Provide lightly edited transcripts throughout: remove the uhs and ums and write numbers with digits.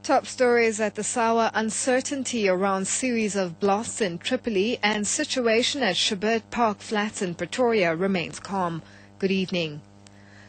Top stories at the Sawa: uncertainty around series of blasts in Tripoli and situation at Shabert Park Flats in Pretoria remains calm. Good evening.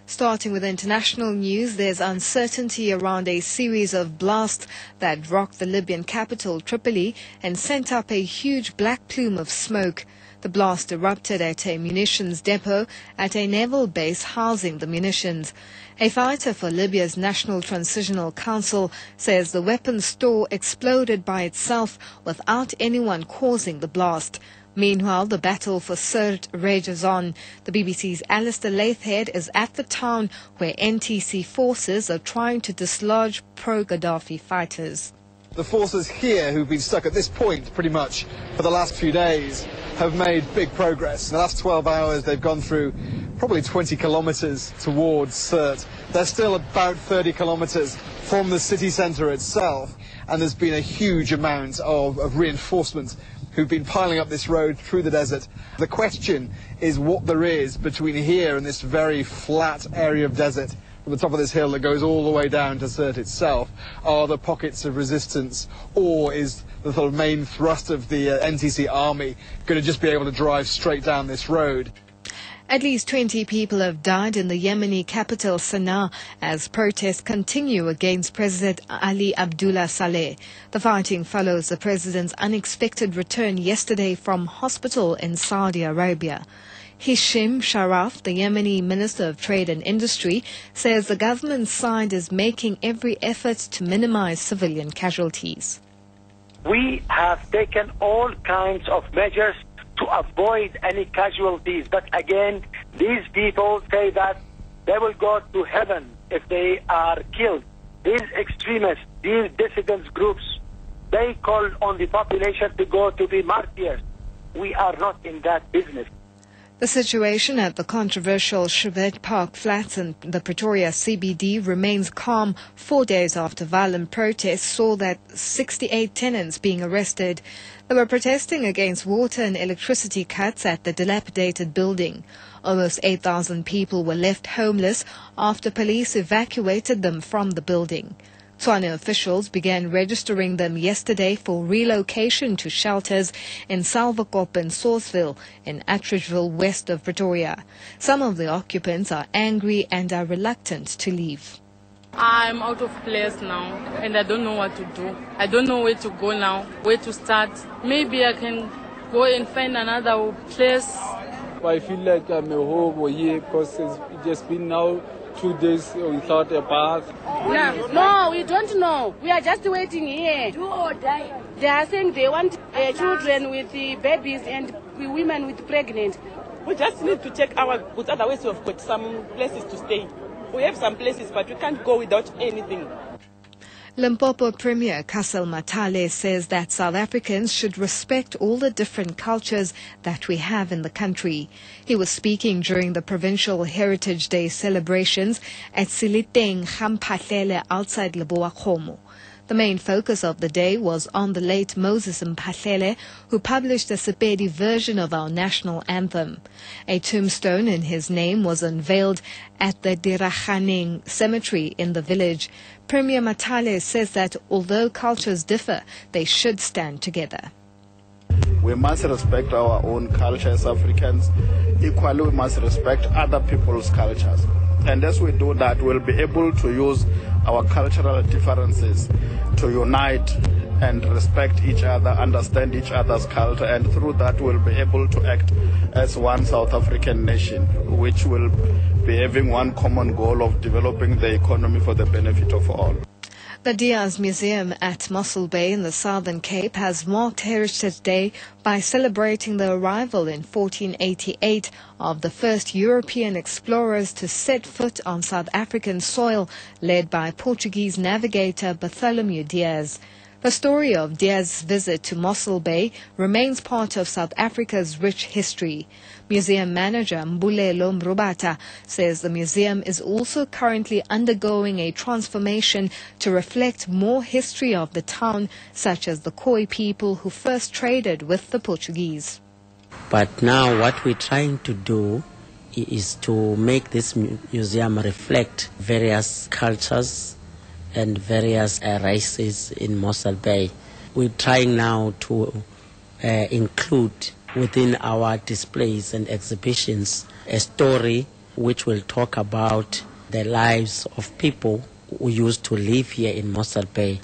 Starting with international news, there's uncertainty around a series of blasts that rocked the Libyan capital Tripoli and sent up a huge black plume of smoke. The blast erupted at a munitions depot at a naval base housing the munitions. A fighter for Libya's National Transitional Council says the weapons store exploded by itself without anyone causing the blast. Meanwhile, the battle for Sirte rages on. The BBC's Alistair Lathhead is at the town where NTC forces are trying to dislodge pro-Gaddafi fighters. The forces here, who've been stuck at this point pretty much for the last few days, have made big progress. In the last 12 hours, they've gone through probably 20 kilometres towards Sirte. They're still about 30 kilometres from the city centre itself, and there's been a huge amount of reinforcements who've been piling up this road through the desert. The question is what there is between here and this very flat area of desert from the top of this hill that goes all the way down to Sirte itself. Are there pockets of resistance, or is the sort of main thrust of the NTC army going to just be able to drive straight down this road? At least 20 people have died in the Yemeni capital Sana'a as protests continue against President Ali Abdullah Saleh. The fighting follows the president's unexpected return yesterday from hospital in Saudi Arabia. Hisham Sharaf, the Yemeni Minister of Trade and Industry, says the government's side is making every effort to minimize civilian casualties. We have taken all kinds of measures to avoid any casualties. But again, these people say that they will go to heaven if they are killed. These extremists, these dissident groups, they call on the population to go to be martyrs. We are not in that business. The situation at the controversial Shabert Park Flats in the Pretoria CBD remains calm 4 days after violent protests saw that 68 tenants being arrested. They were protesting against water and electricity cuts at the dilapidated building. Almost 8,000 people were left homeless after police evacuated them from the building. Tshwane officials began registering them yesterday for relocation to shelters in Salvakop and Sawsville in Attridgeville, west of Pretoria. Some of the occupants are angry and are reluctant to leave. I'm out of place now and I don't know what to do. I don't know where to go now, where to start. Maybe I can go and find another place. I feel like I'm a home here because it's just been now 2 days without a bath. No, we don't know. We are just waiting here. Do or die. They are saying they want children with the babies and women with pregnant. We just need to check our goods. Otherwise, we've got some places to stay. We have some places, but we can't go without anything. Limpopo Premier Kasel Matale says that South Africans should respect all the different cultures that we have in the country. He was speaking during the Provincial Heritage Day celebrations at Siliteng Gamphahlele outside Lebowa-Khomo. The main focus of the day was on the late Moses Mphahlele, who published a Sepedi version of our national anthem. A tombstone in his name was unveiled at the Dirachaning cemetery in the village. Premier Matale says that although cultures differ, they should stand together. We must respect our own culture as Africans. Equally, we must respect other people's cultures. And as we do that, we'll be able to use our cultural differences to unite and respect each other, understand each other's culture, and through that we'll be able to act as one South African nation, which will be having one common goal of developing the economy for the benefit of all. The Diaz Museum at Mossel Bay in the Southern Cape has marked Heritage Day by celebrating the arrival in 1488 of the first European explorers to set foot on South African soil, led by Portuguese navigator Bartholomew Diaz. The story of Diaz's visit to Mossel Bay remains part of South Africa's rich history. Museum manager Mbulelo Mrubata says the museum is also currently undergoing a transformation to reflect more history of the town, such as the Khoi people who first traded with the Portuguese. But now what we're trying to do is to make this museum reflect various cultures and various races in Mossel Bay. We're trying now to include within our displays and exhibitions a story which will talk about the lives of people who used to live here in Mossel Bay.